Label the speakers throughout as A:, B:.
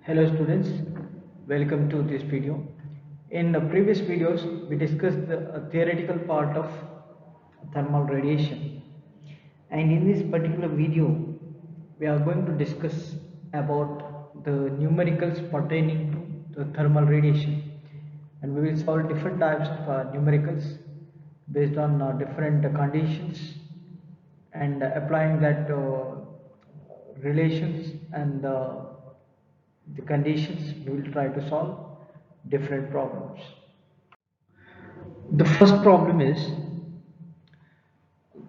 A: Hello students, welcome to this video. In the previous videos, we discussed the theoretical part of thermal radiation, and in this particular video, we are going to discuss about the numericals pertaining to the thermal radiation, and we will solve different types of numericals based on different conditions and applying that relations and the conditions. We will try to solve different problems. The first problem is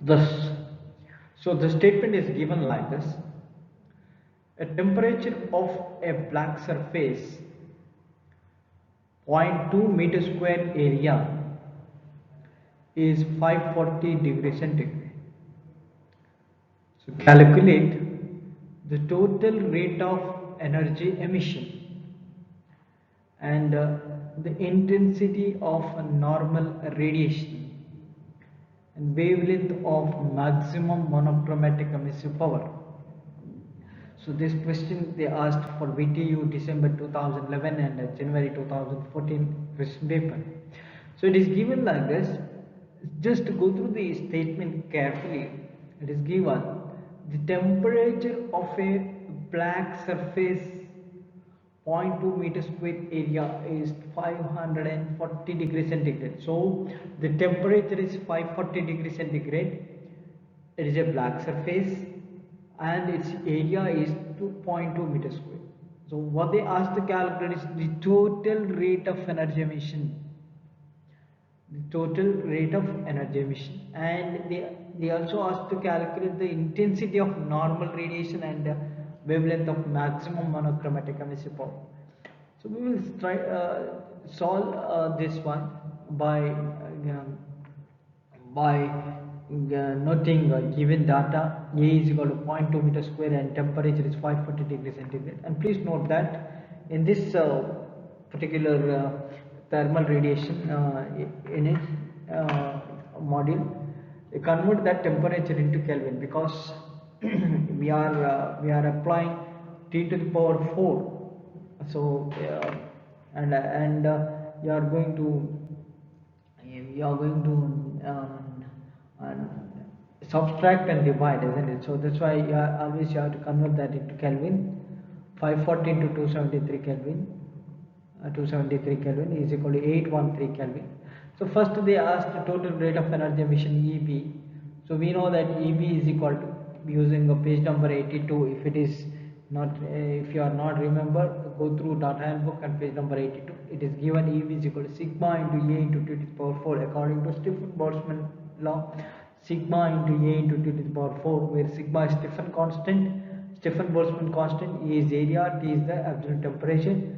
A: this. So the statement is given like this: a temperature of a black surface 0.2 meter square area is 540 degrees centigrade. So calculate the total rate of energy emission and the intensity of a normal radiation and wavelength of maximum monochromatic emissive power. So this question they asked for VTU December 2011 and January 2014 question paper. So it is given like this. Just to go through the statement carefully. It is given the temperature of a black surface 0.2 meter square area is 540 degrees centigrade. So the temperature is 540 degrees centigrade. It is a black surface and its area is 2.2 meter square. So what they asked to calculate is the total rate of energy emission. The total rate of energy emission, and they also asked to calculate the intensity of normal radiation and wavelength of maximum monochromatic emissive power. So we will try solve this one by noting given data. A is equal to 0.2 meter square and temperature is 540 degrees centigrade. And please note that in this particular thermal radiation in module, we convert that temperature into Kelvin because we are applying T to the power 4. So and you are going to subtract and divide, isn't it? So that's why always you have to convert that into Kelvin. 540 into 273 Kelvin. 273 Kelvin is equal to 813 Kelvin. So first they asked the total rate of energy emission EB. So we know that EB is equal to, using page number 82. If it is not, if you are not remember, go through data handbook and page number 82. It is given EB is equal to sigma into A into 2 to the power 4 according to Stefan-Boltzmann law. Sigma into A into 2 to the power 4, where sigma is Stefan constant, Stefan-Boltzmann constant, E is area, T is the absolute temperature.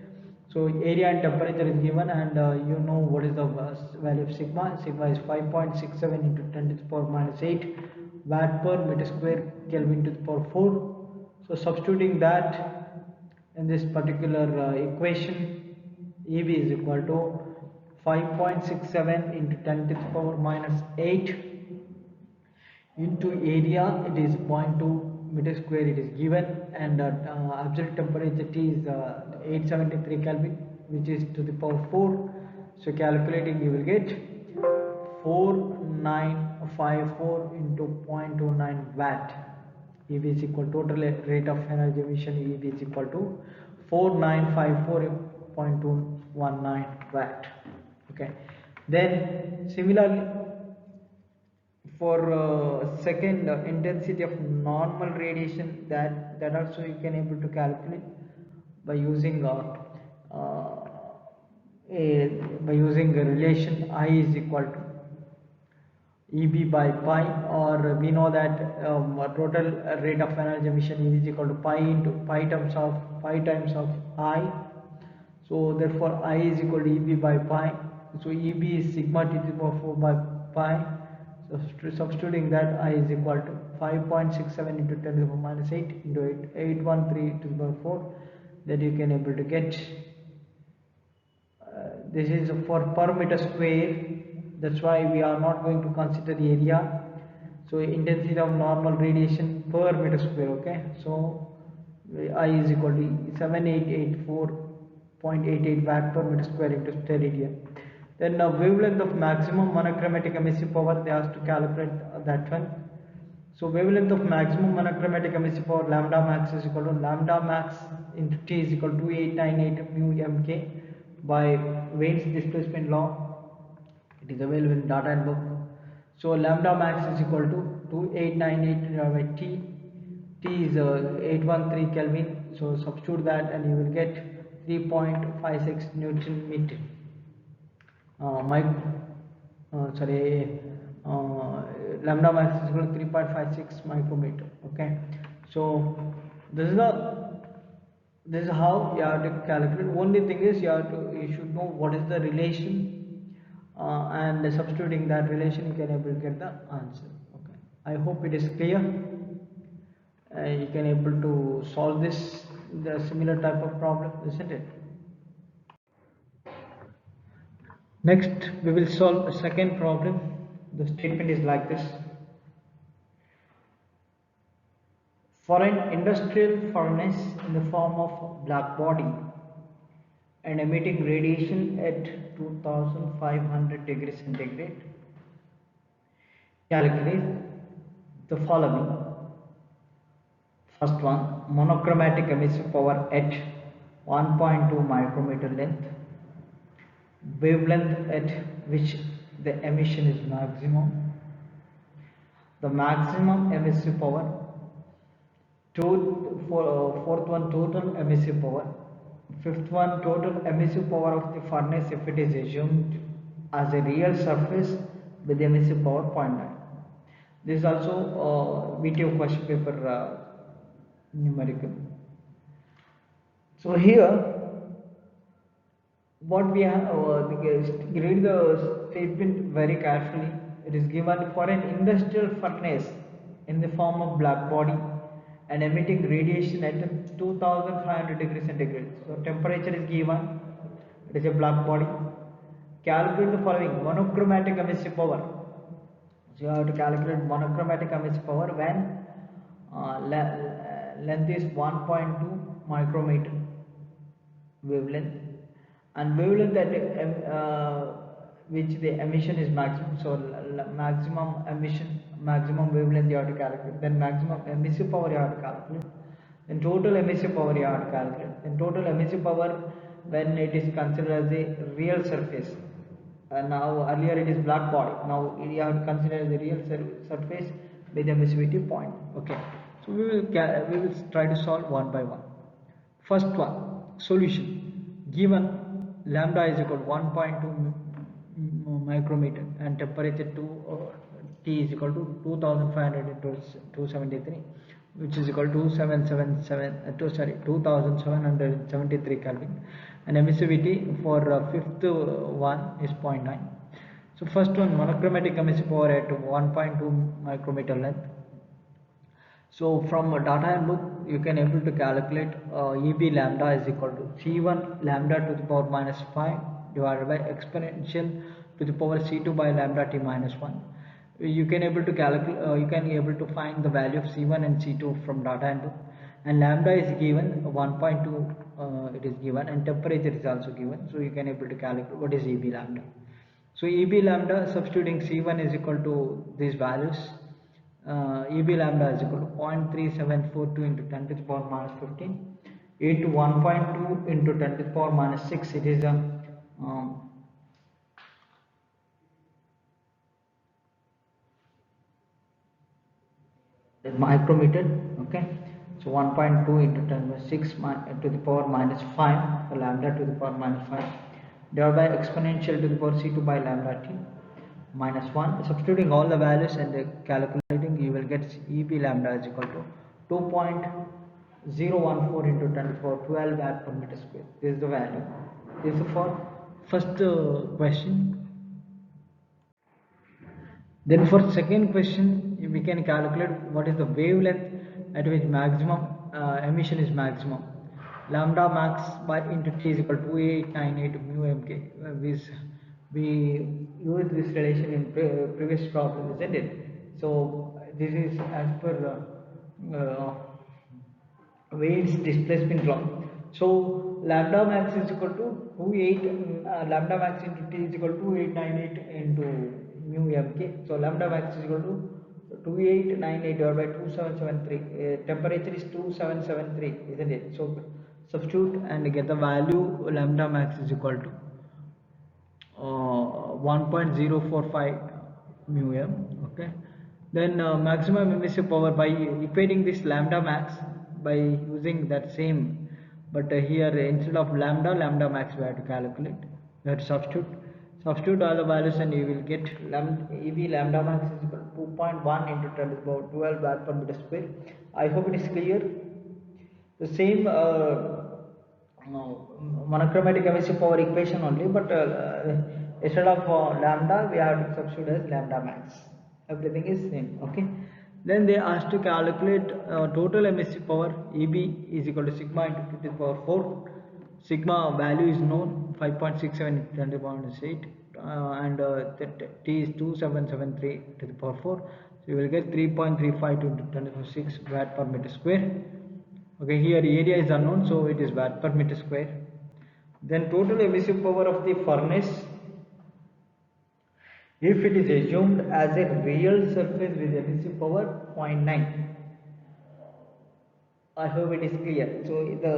A: So area and temperature is given, and you know what is the value of sigma. Sigma is 5.67 into 10 to the power minus 8 watt per meter square Kelvin to the power 4. So substituting that in this particular equation, EB is equal to 5.67 into 10 to the power minus 8 into area. It is 0.2 meter square it is given, and absolute temperature T is 873 Kelvin, which is to the power 4. So calculating you will get 4954 into 0.29 watt. EB is equal to total rate of energy emission. EB is equal to 4954.219 watt. Okay. Then similarly, for second intensity of normal radiation, that also you can able to calculate by using by using a relation I is equal to EB by pi, or we know that total rate of energy emission E is equal to pi into pi times of I. So therefore I is equal to EB by pi. So EB is sigma to the power 4 by pi. Substituting that, I is equal to 5.67 into 10 to the power minus 8 into 813 to the power 4. That you can able to get. This is for per meter square. That's why we are not going to consider the area. So intensity of normal radiation per meter square. Okay. So I is equal to 7884.88 watt per meter square into steradian. Then wavelength of maximum monochromatic emissive power, they have to calculate that one. So wavelength of maximum monochromatic emissive power lambda max is equal to lambda max into T is equal to 2898 mu mk by Wayne's displacement law. It is available in data and book. So lambda max is equal to 2898 divided by T. T is 813 Kelvin. So substitute that and you will get 3.56 Newton meter. Lambda max is equal to 3.56 micrometer. Okay, so this is how you have to calculate. Only thing is you should know what is the relation, and substituting that relation you can able to get the answer. Okay, I hope it is clear. You can able to solve the similar type of problem, isn't it? Next, we will solve a second problem. The statement is like this. For an industrial furnace in the form of black body and emitting radiation at 2500 degrees centigrade, calculate the following. First one, monochromatic emissive power at 1.2 micrometer length, wavelength at which the emission is maximum, the maximum emissive power, fourth one total emissive power, fifth one total emissive power of the furnace if it is assumed as a real surface with emissive power 0.9. This is also VTO question paper numerical. So here what we have, read the statement very carefully. It is given for an industrial furnace in the form of black body and emitting radiation at 2500 degrees centigrade. So temperature is given. It is a black body. Calculate the following: monochromatic emissive power. So you have to calculate monochromatic emissive power when length is 1.2 micrometer wavelength, and wavelength at which the emission is maximum. So maximum emission, maximum wavelength you have to calculate, then maximum emissive power you have to calculate, then total emissive power you have to calculate, then total emissive power when it is considered as a real surface. Now earlier it is black body, now you have to consider as a real surface with emissivity point. Okay, so we will try to solve one by one. First one, solution. Given lambda is equal to 1.2 micrometer and temperature T is equal to 2500 into 273, which is equal to 2773 Kelvin, and emissivity for fifth one is 0.9. So first one, monochromatic emissive power at 1.2 micrometer length. So from data and book you can able to calculate EB lambda is equal to C1 lambda to the power minus 5 divided by exponential to the power C2 by lambda T minus 1. You can able to calculate, you can able to find the value of C1 and C2 from data and book, and lambda is given 1.2, it is given, and temperature is also given. So you can able to calculate what is EB lambda. So EB lambda, substituting C1 is equal to these values. EB lambda is equal to 0.3742 into 10 to the power minus 15 into 1.2 into 10 to the power minus 6. It is a micrometer. Okay, so 1.2 into 10 by 6 to the power minus 5, so lambda to the power minus 5 divided by exponential to the power C2 by lambda T minus 1. Substituting all the values and calculating, you will get EB lambda is equal to 2.014 into 10 to the power 12 watt per meter square. This is the value. This is for first question. Then for second question, we can calculate what is the wavelength at which maximum emission is maximum. Lambda max by into T is equal to 2898 mu mk. We used this relation in previous problem, isn't it? So this is as per Wales displacement law. So lambda max is equal to 28 lambda max into T is equal to 2898 into mu mk. So lambda max is equal to 2898 divided by 2773. Temperature is 2773, isn't it? So substitute and get the value. Lambda max is equal to 1.045 mu m. Okay, then maximum emissive power, by equating this lambda max by using that same, but here instead of lambda max we have to calculate. We have to substitute all the values and you will get EV lambda max is equal to 2.1 into 10 to the power 12 watt per meter square. I hope it is clear. The same monochromatic emissive power equation only, but instead of lambda we have to substitute as lambda max. Everything is same. Okay, then they asked to calculate total emissive power. EB is equal to sigma into 2 to the power 4. Sigma value is known, 5.67 into 10 to the power 8, and T is 2773 to the power 4. So you will get 3.35 into 10 to the power 6 watt per meter square. Okay, here area is unknown, so it is watt per meter square. Then total emissive power of the furnace, if it is assumed as a real surface with emissive power 0.9. I hope it is clear. So the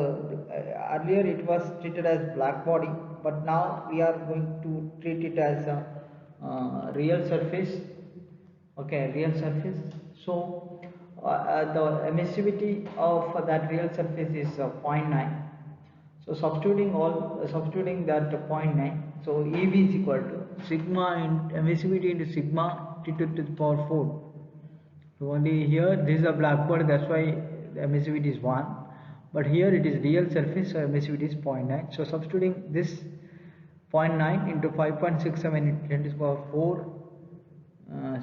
A: earlier it was treated as black body, but now we are going to treat it as a real surface. Okay, real surface. So the emissivity of that real surface is 0.9. So substituting that 0.9. So EV is equal to sigma emissivity into sigma T to the power 4. So only here this is a black body, that's why the emissivity is 1. But here it is real surface, so emissivity is 0.9. So substituting this 0.9 into 5.67 into 10 to the power 4.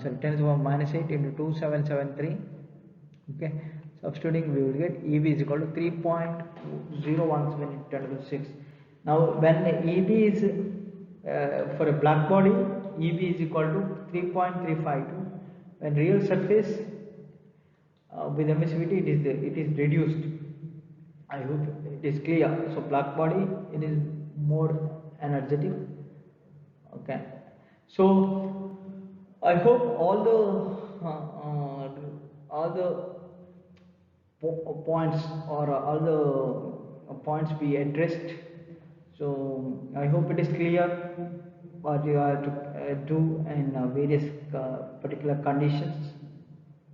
A: 10 to the power minus 8 into 2773. Okay, substituting we will get EB is equal to 3.017 into 10 to the 6. Now when EB is for a black body, EB is equal to 3.352. When real surface with emissivity it is reduced. I hope it is clear. So black body it is more energetic. Okay, so I hope all the points or all the points be addressed. So I hope it is clear what you have to do in various particular conditions,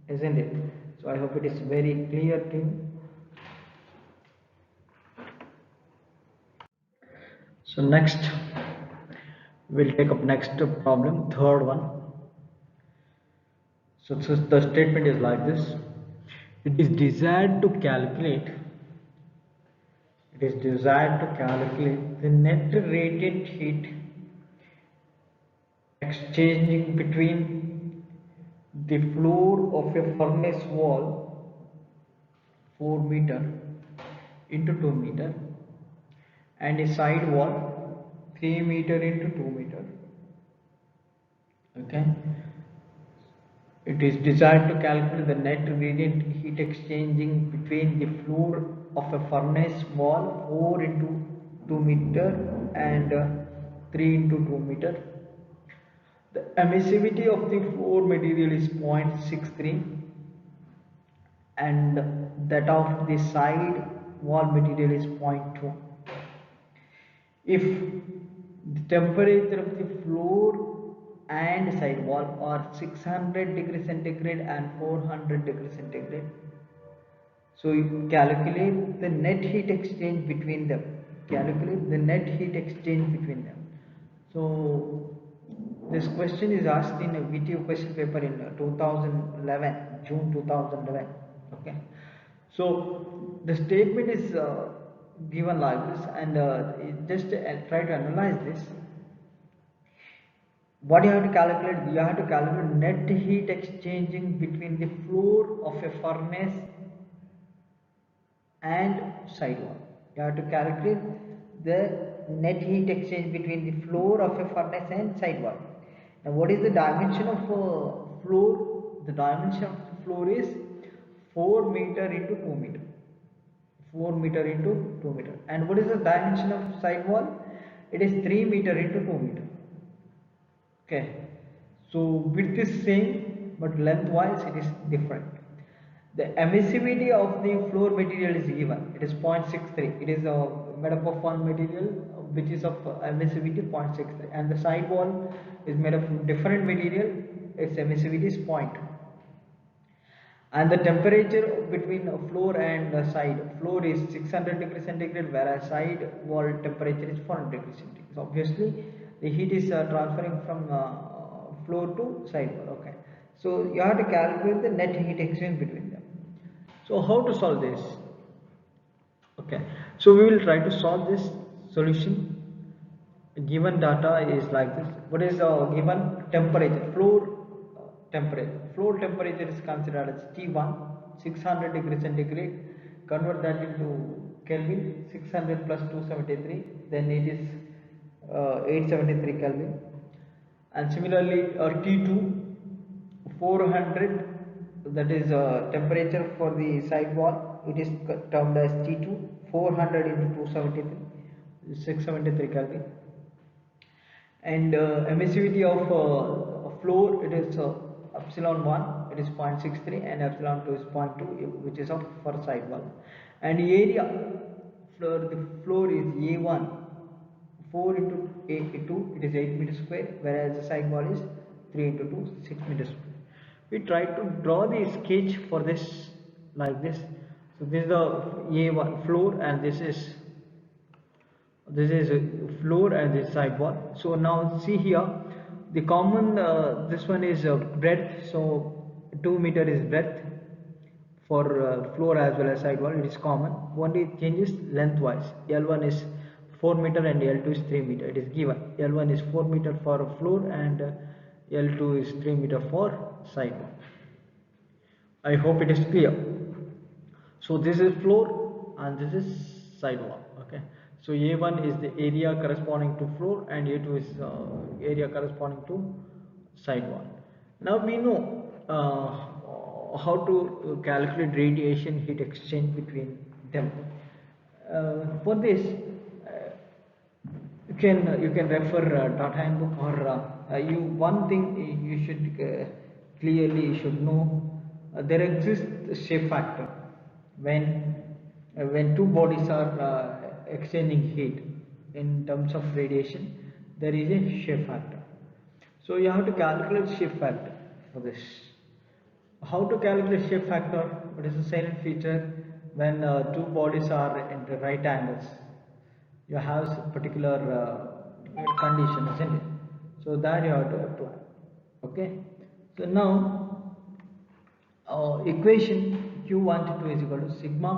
A: isn't it? So I hope it is very clear to you. So next we'll take up next problem, third one. So the statement is like this: it is desired to calculate the net radiant heat exchanging between the floor of a furnace wall 4 meter into 2 meter and a side wall 3 meter into 2 meter. Okay, it is desired to calculate the net radiant heat exchanging between the floor of a furnace wall 4 into 2 meter and 3 into 2 meter. The emissivity of the floor material is 0.63 and that of the side wall material is 0.2. If the temperature of the floor and side wall are 600 degrees centigrade and 400 degrees centigrade, so you calculate the net heat exchange between them. So this question is asked in a VTU question paper in 2011, June 2011. Okay, so the statement is given like this, and just try to analyze this. what you have to calculate? You have to calculate net heat exchanging between the floor of a furnace and sidewall. You have to calculate the net heat exchange between the floor of a furnace and sidewall. Now what is the dimension of floor? The dimension of the floor is 4 meter into 2 meter. 4 meter into 2 meter. And what is the dimension of sidewall? It is 3 meter into 2 meter. Okay, so width is same but lengthwise it is different. The emissivity of the floor material is given. It is 0.63. It is made up of one material which is of emissivity 0.63, and the side wall is made of different material. Its emissivity is 0.2. And the temperature between floor and side, floor is 600 degrees centigrade, whereas side wall temperature is 400 degrees centigrade. So obviously the heat is transferring from floor to side wall. Okay, so you have to calculate the net heat exchange between them. So how to solve this? Okay, so we will try to solve this solution. Given data is like this. What is given temperature? Floor temperature is considered as T1, 600 degrees centigrade. Convert that into Kelvin. 600 plus 273, then it is 873 Kelvin. And similarly T2, 400, that is temperature for the side wall. It is termed as T2. 400 into 273, 673 Kelvin. And emissivity of floor, it is epsilon 1, it is 0.63, and epsilon 2 is 0.2, which is of for side wall. And area for the floor is A1, 4 into A2, it is 8 meters square, whereas the side wall is 3 into 2, 6 meters square. We try to draw the sketch for this like this. So this is the A1 floor, and this is floor and this side wall. So now see here, the common this one is breadth, so 2 meter is breadth for floor as well as side wall. It is common, only changes lengthwise. L1 is 4 meter and L2 is 3 meter. It is given L1 is 4 meter for floor and L2 is 3 meter for side wall. I hope it is clear. So this is floor and this is side wall. Okay, so A1 is the area corresponding to floor and A2 is area corresponding to side wall. Now we know how to calculate radiation heat exchange between them. For this, you can refer data handbook, or one thing you should clearly should know. There exists shape factor when two bodies are exchanging heat in terms of radiation. There is a shape factor, so you have to calculate shape factor for this. How to calculate shape factor? What is the silent feature when two bodies are in the right angles? You have a particular condition, isn't it? So that you have to apply. Okay, so now equation Q1 to 2 is equal to sigma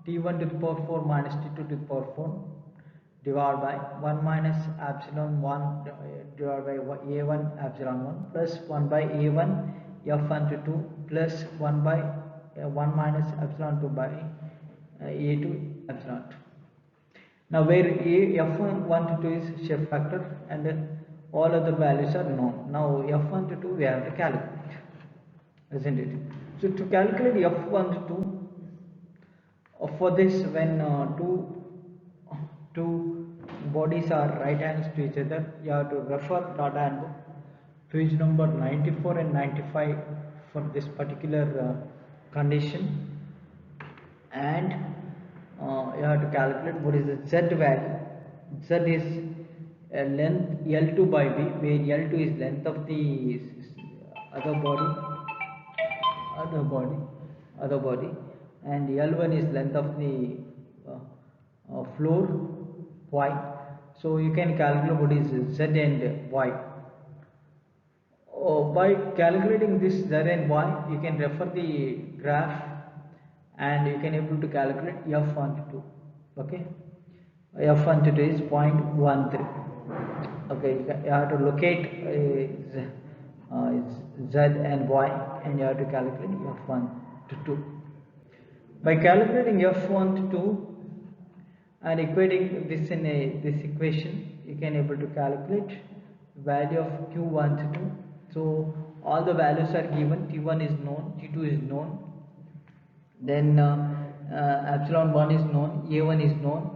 A: T1 to the power 4 minus T2 to the power 4 divided by 1 minus epsilon 1 divided by A1 epsilon 1 plus 1 by A1 F1 to 2 plus 1 by 1 minus epsilon 2 by A2 epsilon 2. Now where F1 to 2 is shape factor and all other values are known. Now F1 to 2 we have to calculate, isn't it? So to calculate F1 to 2, for this, when two bodies are right angles to each other, you have to refer data handbook page number 94 and 95 for this particular condition, and you have to calculate what is the Z value. Z is length L2 by B, where L2 is length of the other body, and L1 is length of the floor Y. So you can calculate what is Z and Y. By calculating this Z and Y, you can refer the graph and you can able to calculate F1 to 2. Okay, F1 to 2 is 0.13. Okay, you have to locate Z and Y, and you have to calculate F1 to 2. By calculating F1 to 2 and equating this in this equation, you can able to calculate value of Q1 to 2. So all the values are given. T1 is known, T2 is known, then epsilon 1 is known, A1 is known,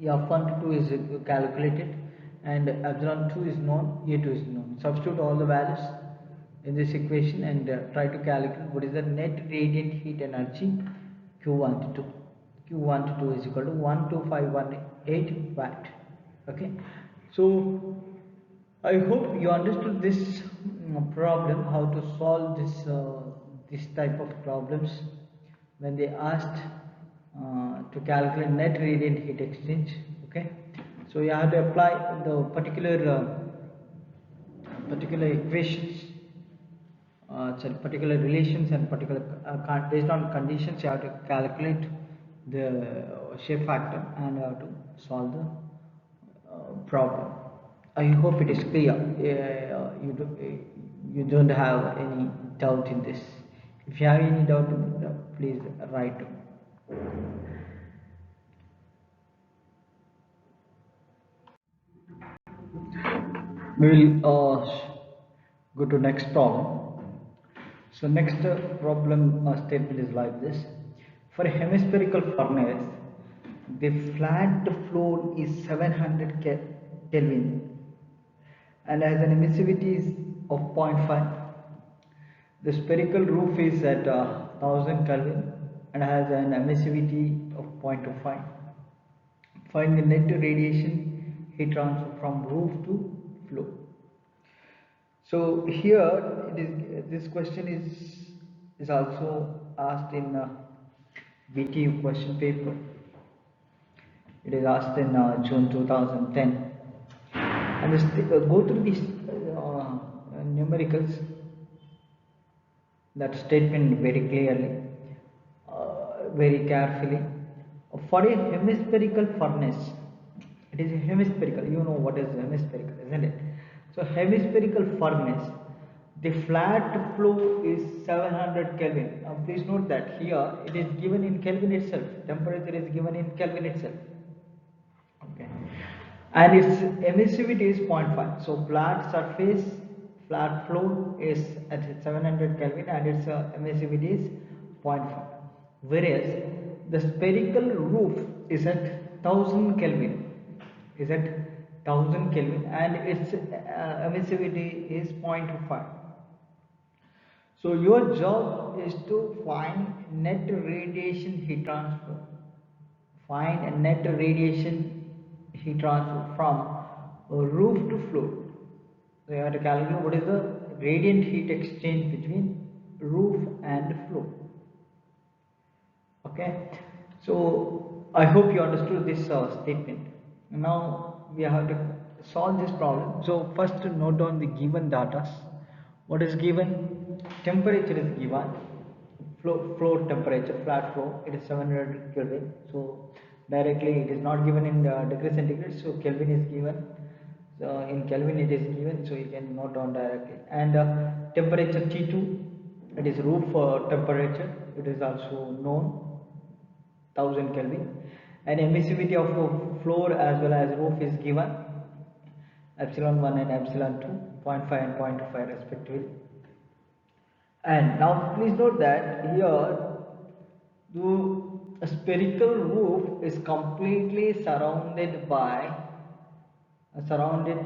A: F1 to 2 is calculated, and epsilon 2 is known, A2 is known. Substitute all the values in this equation and try to calculate what is the net radiant heat energy Q1 to 2. Q1 to 2 is equal to 12518 watt. Okay, so I hope you understood this problem, how to solve this type of problems when they asked to calculate net radiant heat exchange. Okay, so you have to apply the particular equations, particular relations, and particular based on conditions. You have to calculate the shape factor and you have to solve the problem. I hope it is clear. You don't have any doubt in this. If you have any doubt, please write. We will go to next problem. So next problem statement is like this: for a hemispherical furnace, the flat floor is 700 Kelvin and has an emissivity of 0.5. The spherical roof is at 1000 Kelvin and has an emissivity of 0.25. Find the net radiation heat transfer from roof to floor. So here it is. This question is also asked in BTU question paper. It is asked in June 2010, and go through these numericals, that statement very clearly, very carefully. For a hemispherical furnace, it is a hemispherical. You know what is hemispherical, isn't it? So hemispherical furnace, the flat flow is 700 Kelvin. Now please note that here it is given in Kelvin itself. Temperature is given in Kelvin itself. Okay, and its emissivity is 0.5. So flat surface, flat flow is at 700 Kelvin and its emissivity is 0.5. Whereas the spherical roof is at 1000 Kelvin. Is at 1000 Kelvin and its emissivity is 0.5. So your job is to find net radiation heat transfer. Find a net radiation heat transfer from roof to floor. So you have to calculate what is the radiant heat exchange between roof and floor. Okay, so I hope you understood this statement. Now we have to solve this problem. So first note down the given data. What is given? Temperature is given. Floor temperature, flat floor, it is 700 Kelvin. So directly it is not given in degrees centigrade. So Kelvin is given. So in Kelvin it is given. So you can note down directly. And temperature T2, it is roof temperature. It is also known. 1000 Kelvin, and emissivity of floor as well as roof is given, epsilon 1 and epsilon 2, 0.5 and 0.25 respectively. And now please note that here the spherical roof is completely surrounded by a surrounded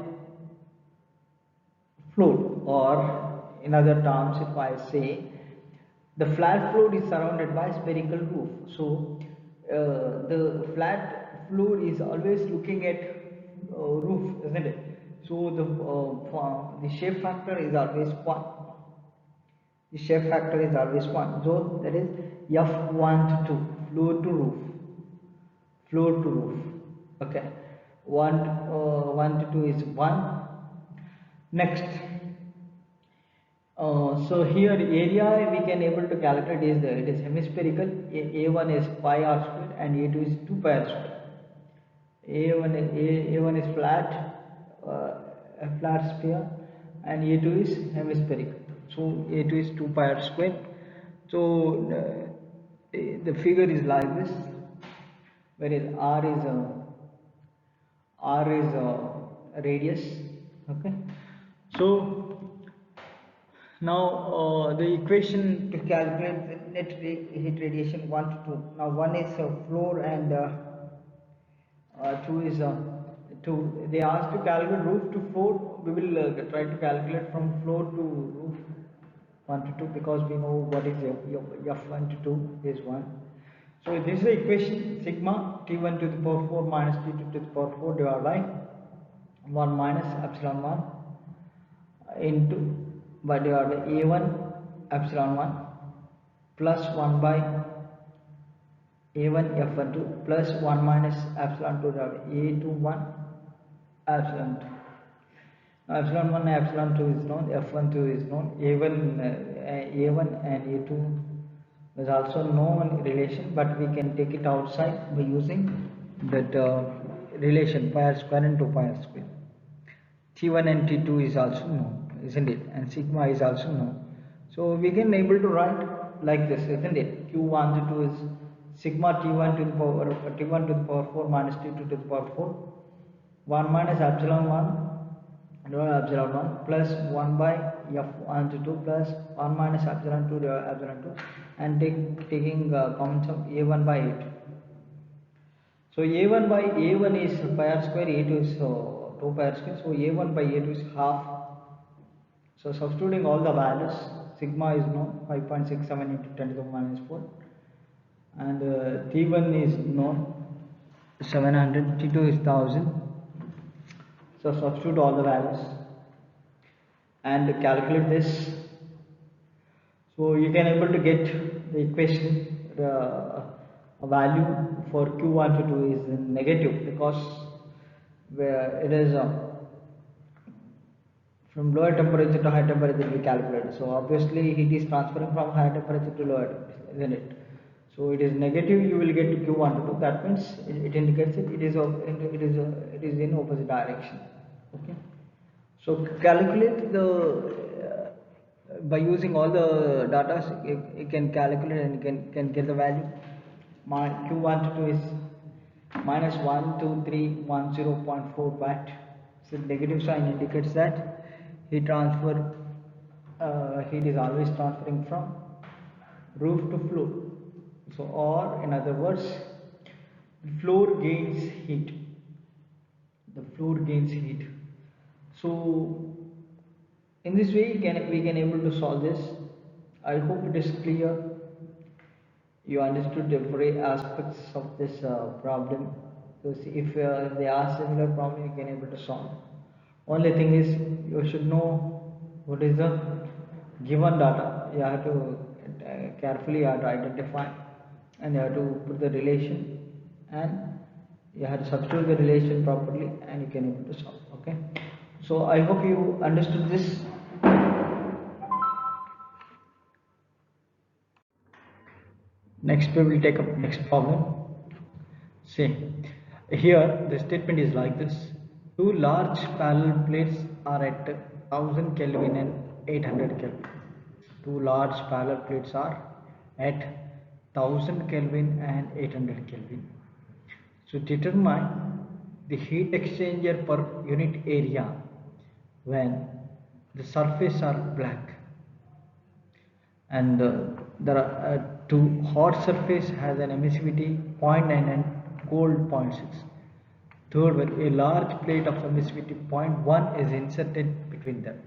A: floor, or in other terms if I say the flat floor is surrounded by spherical roof. So the flat floor is always looking at roof, isn't it? So the shape factor is always 1. The shape factor is always 1. So that is F1 to 2, floor to roof, floor to roof. Okay, 1 to 2 is 1. Next. So here area we can able to calculate is it is hemispherical. A1 is pi r square and A2 is 2 pi r square. A1 is flat, a flat sphere, and A2 is hemispheric. So A2 is 2 pi r square. So the figure is like this, whereas R is radius. Okay. So now the equation to calculate the net heat radiation 1 to 2. Now 1 is floor and 2 is 2. They asked to calculate roof to floor. We will try to calculate from floor to roof 1 to 2, because we know what is F1 to 2 is 1. So this is the equation: sigma T1 to the power 4 minus T2 to the power 4 divided by 1 minus epsilon 1 into by divided by A1 epsilon 1 plus 1 by A1 F12 plus 1 minus epsilon 2 divided by A21 epsilon 2. Now epsilon 1 and epsilon 2 is known, F12 is known, A1 and A2 is also known relation, but we can take it outside by using that relation pi r square and 2 pi r square. T1 and T2 is also known, isn't it? And sigma is also known. So we can able to write like this, isn't it? Q1 to 2 is sigma T1 to the power T1 to the power 4 minus T2 to the power 4, 1 minus epsilon 1 epsilon 1 plus 1 by F1 to 2 plus 1 minus epsilon 2 epsilon 2, and taking common sum A1 by A2. So A1 by A1 is pi r square, A2 is 2 pi r square, so A1 by A2 is half. So substituting all the values, sigma is known 5.67 into 10 to the minus 4, and T1 is known 700, T2 is 1000. So substitute all the values and calculate this. So you can able to get the equation, a value for Q1 to 2 is negative, because where it is from lower temperature to high temperature we calculate. So obviously heat is transferring from higher temperature to lower temperature, isn't it? So it is negative, you will get to Q1 to 2. That means it indicates it is in opposite direction. Okay. So calculate the by using all the data, you can calculate and can get the value. My Q1 to 2 is minus 1231.0.4 watt. So negative sign indicates that heat is always transferring from roof to floor. So, or in other words, the floor gains heat. The floor gains heat. So in this way we can able to solve this. I hope it is clear. You understood every aspects of this problem. So if they ask similar problem, you can able to solve. Only thing is, you should know what is the given data. You have to carefully you have to identify, and you have to put the relation, and you have to substitute the relation properly, and you can able to solve. Okay. So I hope you understood this. Next we will take up next problem. See, here the statement is like this: two large parallel plates are at 1000 Kelvin and 800 Kelvin. Two large parallel plates are at 1000 Kelvin and 800 Kelvin. So determine the heat exchanger per unit area when the surface are black, and there are two hot surface has an emissivity 0.9 and cold 0.6. Third one, a large plate of emissivity 0.1 is inserted between them,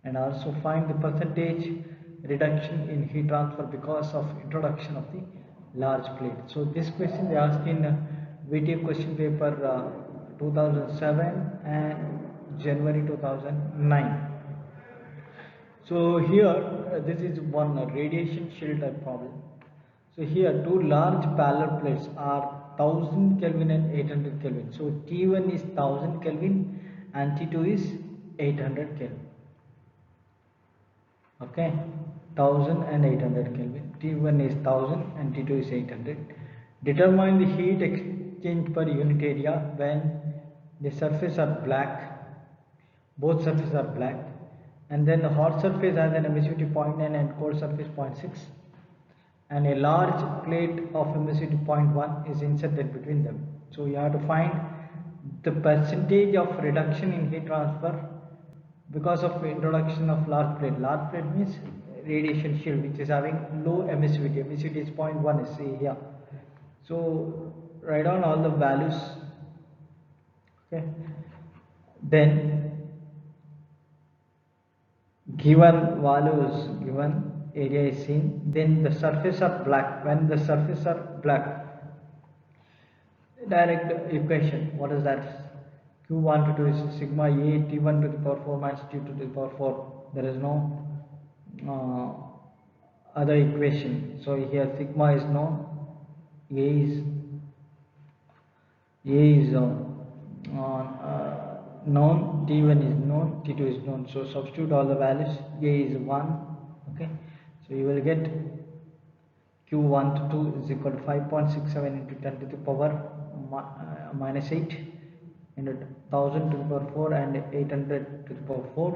A: and also find the percentage reduction in heat transfer because of introduction of the large plate. So this question they asked in VTF question paper 2007 and January 2009. So here this is one radiation shield type problem. So here two large parallel plates are 1000 Kelvin and 800 Kelvin. So T1 is 1000 Kelvin and T2 is 800 Kelvin. Okay, 1000 and 800 Kelvin. T1 is 1000 and T2 is 800. Determine the heat change per unit area when the surface are black, both surfaces are black, and then the hot surface has an emissivity 0.9 and cold surface 0.6, and a large plate of emissivity 0.1 is inserted between them. So you have to find the percentage of reduction in heat transfer because of introduction of large plate. Large plate means radiation shield which is having low emissivity. Emissivity is 0.1 is see here. So write down all the values. Okay. Then given values, given area is seen, then the surface are black. When the surface are black, direct equation, what is that? Q1 to 2 is sigma A T1 to the power 4 minus T2 to the power 4. There is no other equation. So here sigma is known, A is known, T1 is known, T2 is known. So substitute all the values. A is 1. Okay. So you will get Q1 to 2 is equal to 5.67 into 10 to the power minus 8 into 1000 to the power 4 and 800 to the power 4.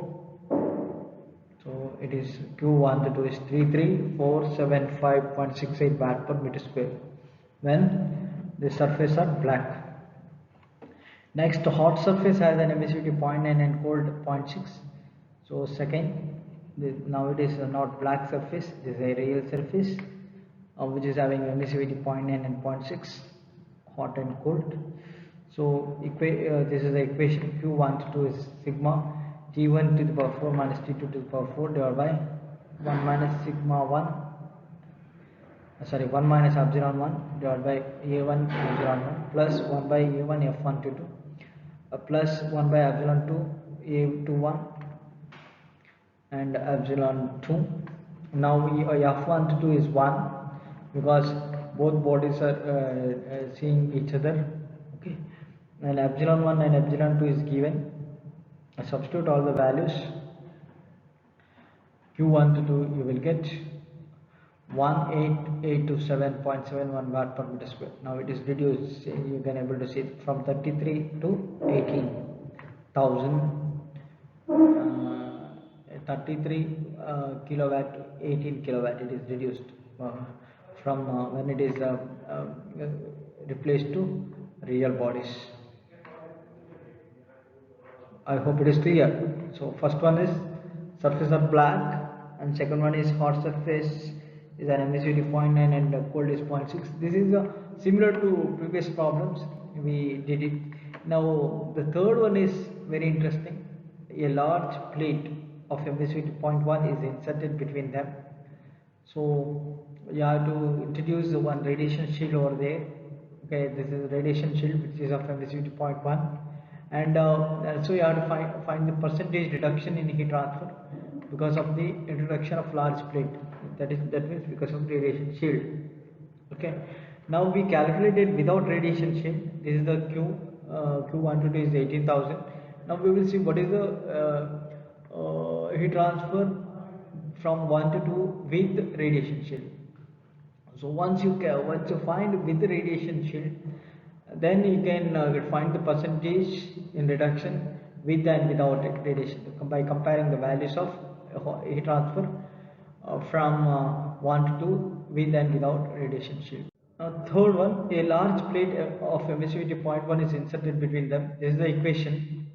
A: So it is Q1 to 2 is 33475.68 watt per meter square when the surface are black. Next, hot surface has an emissivity 0.9 and cold 0.6. So second, now it is not black surface, this is a real surface which is having emissivity 0.9 and 0.6, hot and cold. So this is the equation. Q1 to 2 is sigma T1 to the power 4 minus T2 to the power 4 divided by 1 minus sigma 1, 1 minus epsilon 1 divided by A1 epsilon 1 plus 1 by A1 F1 to 2 plus 1 by epsilon 2 A21 and epsilon 2. Now F1 to 2 is 1 because both bodies are seeing each other. Okay, and epsilon 1 and epsilon 2 is given. Substitute all the values. Q1 to 2 you will get 18827.71 watt per meter square. Now it is reduced, you can able to see it from 33 to 18,000, 33 kilowatt to 18 kilowatt. It is reduced from when it is replaced to real bodies. I hope it is clear. So first one is surface are black, and second one is hot surface is an emissivity 0.9 and cold is 0.6. This is similar to previous problems we did it. Now the third one is very interesting. A large plate of emissivity 0.1 is inserted between them. So you have to introduce the one radiation shield over there. Okay, this is radiation shield which is of emissivity 0.1, and so you have to find the percentage reduction in heat transfer because of the introduction of large plate. That means because of radiation shield. Okay, now we calculated without radiation shield. This is the Q1 to 2 is 18,000. Now we will see what is the heat transfer from 1 to 2 with radiation shield. So once you find with the radiation shield, then you can find the percentage in reduction with and without radiation by comparing the values of heat transfer from 1 to 2 with and without radiation shield. Now third one, a large plate of emissivity 0.1 is inserted between them. This is the equation.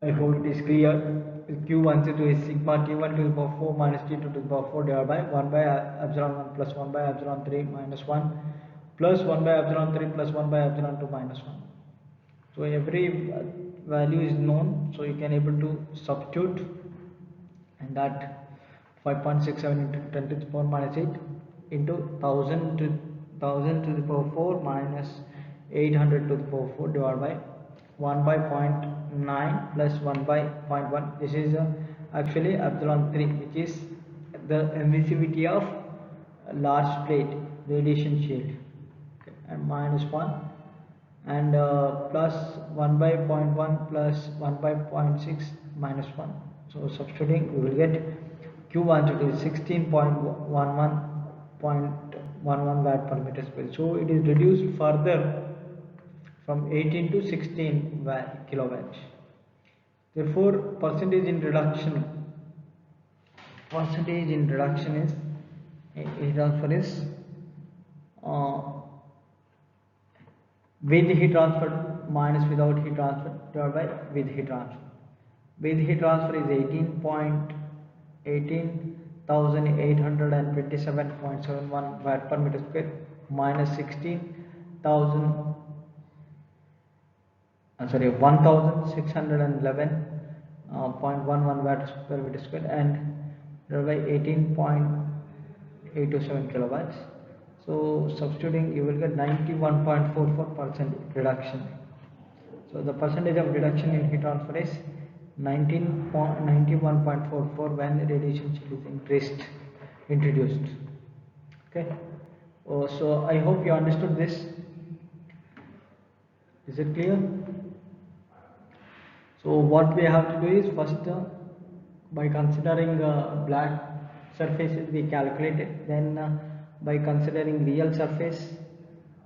A: I hope it is clear. Q1 to 2 is sigma T1 to the power 4 minus T2 to the power 4 divided by 1 by epsilon 1 plus 1 by epsilon 3 minus 1 plus 1 by epsilon 3 plus 1 by epsilon 2 minus 1. So every value is known, so you can able to substitute, and that 5.67 into 10 to the power minus 8 into 1000 to the power 4 minus 800 to the power 4 divided by 1 by 0.9 plus 1 by 0.1. This is actually epsilon 3, which is the emissivity of a large plate radiation shield. Okay, and minus 1 and plus 1 by 0.1 plus 1 by 0.6 minus 1. So substituting, we will get Q1 to 16.11.9 11 watt per meter square. So it is reduced further from 18 to 16 kilowatt. Therefore, percentage in reduction is heat transfer is uh, with heat transfer minus without heat transfer divided by with heat transfer. With heat transfer is 18,827.71 watt per meter square minus 16,000 1611.11 watts per meter square and divided by 18.827 kilowatts. So substituting, you will get 91.44% reduction. So the percentage of reduction in heat transfer is 91.44 when the radiation shield is introduced. Okay. So I hope you understood this. Is it clear? So what we have to do is first, by considering black surfaces we calculated, then by considering real surface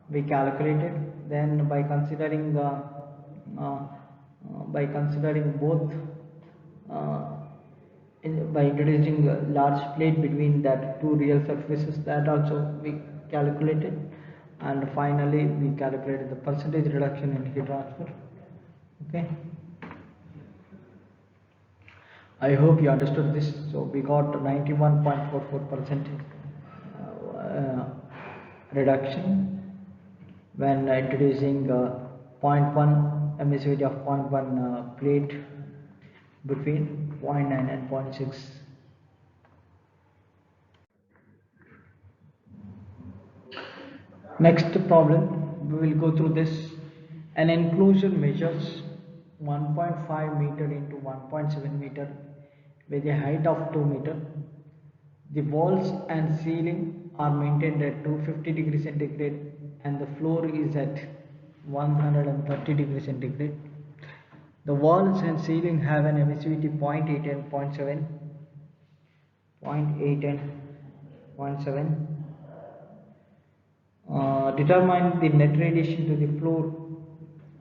A: we calculated, then by considering both by introducing a large plate between that two real surfaces, that also we calculated, and finally we calculated the percentage reduction in heat transfer. Okay, I hope you understood this. So we got 91.44% reduction when introducing 0.1 emissivity of 0.1 plate between 0.9 and 0.6. Next problem, we will go through this. An enclosure measures 1.5 meter into 1.7 meter with a height of 2 meter. The walls and ceiling are maintained at 250 degrees centigrade and the floor is at 130 degrees centigrade. The walls and ceiling have an emissivity 0.8 and 0.7, 0.8 and 0.7. Determine the net radiation to the floor.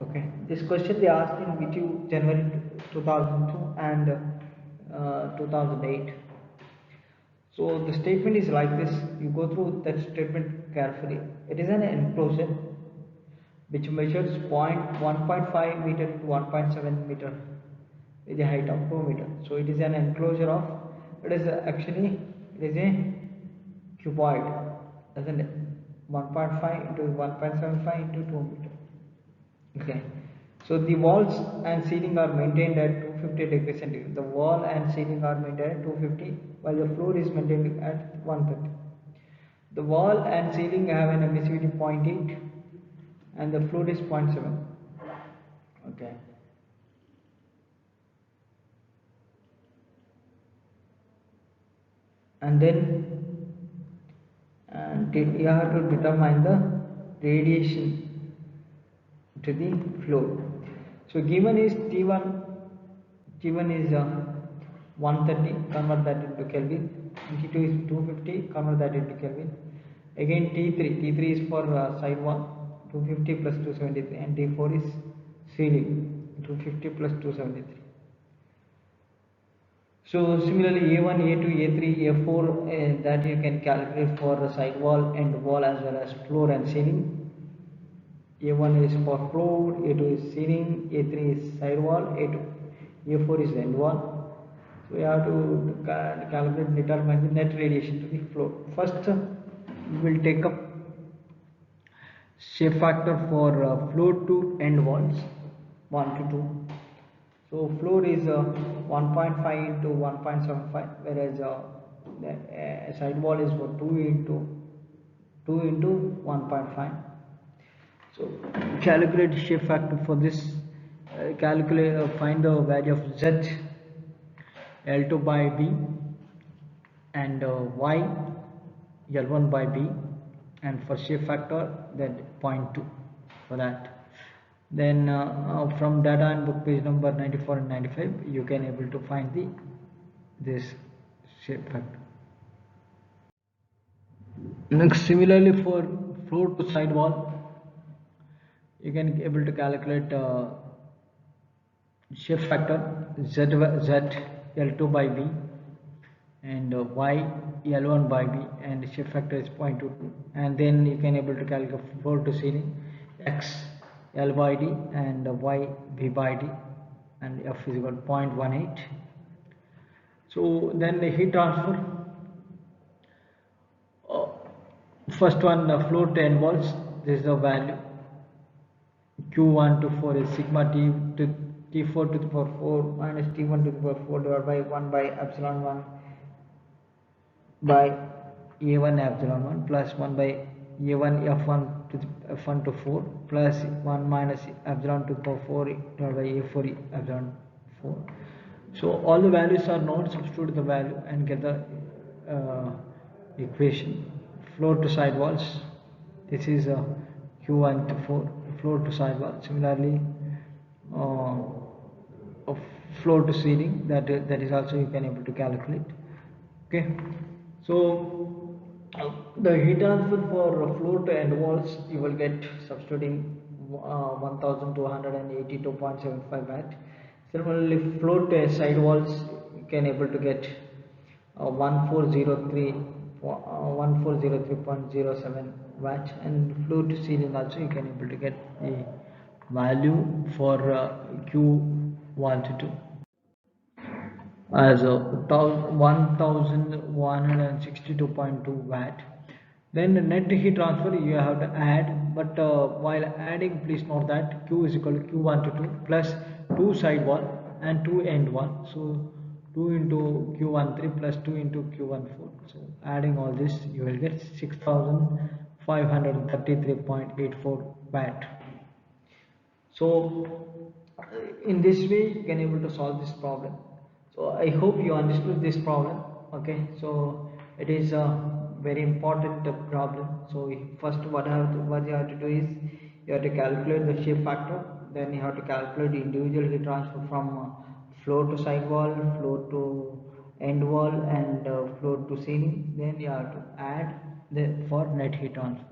A: Okay, this question they asked in VTU January 2002 and 2008. So the statement is like this. You go through that statement carefully. It is an enclosure which measures 1.5 meter to 1.7 meter with a height of 2 meter. So it is an enclosure of, it is a cuboid, isn't it? 1.5 into 1.75 into 2 meter. Okay. So the walls and ceiling are maintained at 250 degrees centigrade. The wall and ceiling are maintained at 250 while the floor is maintained at 130. The wall and ceiling have an emissivity 0.8 and the floor is 0.7. Okay. And then you have to determine the radiation to the floor. So given is T1 is 130, convert that into Kelvin, and T2 is 250, convert that into Kelvin. Again T3 is for side wall, 250 plus 273, and T4 is ceiling, 250 plus 273. So similarly A1, A2, A3, A4 that you can calculate for the side wall, end wall, as well as floor and ceiling. A1 is for floor, A2 is ceiling, A3 is side wall, A4 is end wall. So we have to calculate, determine the net radiation to the floor. First, we will take up shape factor for floor to end walls, 1 to 2. So floor is 1.5 into 1.75, whereas the side wall is for 2 into 1.5. So calculate shape factor for this. Find the value of Z, L2 by B, and Y, L1 by B, and for shape factor then 0.2 for that. Then from data and book page number 94 and 95 you can able to find this shape factor. Next, similarly for floor to side wall, you can able to calculate shift factor z L2 by b and y L1 by b, and shift factor is 0.22, and then you can able to calculate floor to ceiling x L by d and y b by d, and f is equal to 0.18. So then the heat transfer, uh, first one, floor to end walls, this is the value q1 to 4 is sigma to t4 to the power 4 minus t1 to the power 4 divided by 1 by epsilon 1 by a1 epsilon 1 plus 1 by a1 f1 to the f1 to 4 plus 1 minus epsilon to the power 4 divided by a4 epsilon 4. So all the values are known, substitute the value and get the equation. Floor to side walls, this is q1 to 4 floor to side wall. Similarly, of floor to ceiling, that is also you can able to calculate. Okay, so the heat transfer for floor to end walls, you will get substituting 1282.75 watt. Similarly, floor to side walls, you can able to get 1403.07 watt, and floor to ceiling also you can able to get the value for q1 to 2 as a 1162.2 watt. Then the net heat transfer you have to add, but while adding, please note that q is equal to q1 to 2 plus 2 side wall and 2 end wall. So 2 into q13 plus 2 into q14. So adding all this, you will get 6533.84 watt. So in this way you can able to solve this problem. So I hope you understood this problem. Okay, so it is a very important problem. So first what you have to do is you have to calculate the shape factor, then you have to calculate the individual heat transfer from floor to side wall, floor to end wall, and floor to ceiling. Then you have to add the for net heat transfer.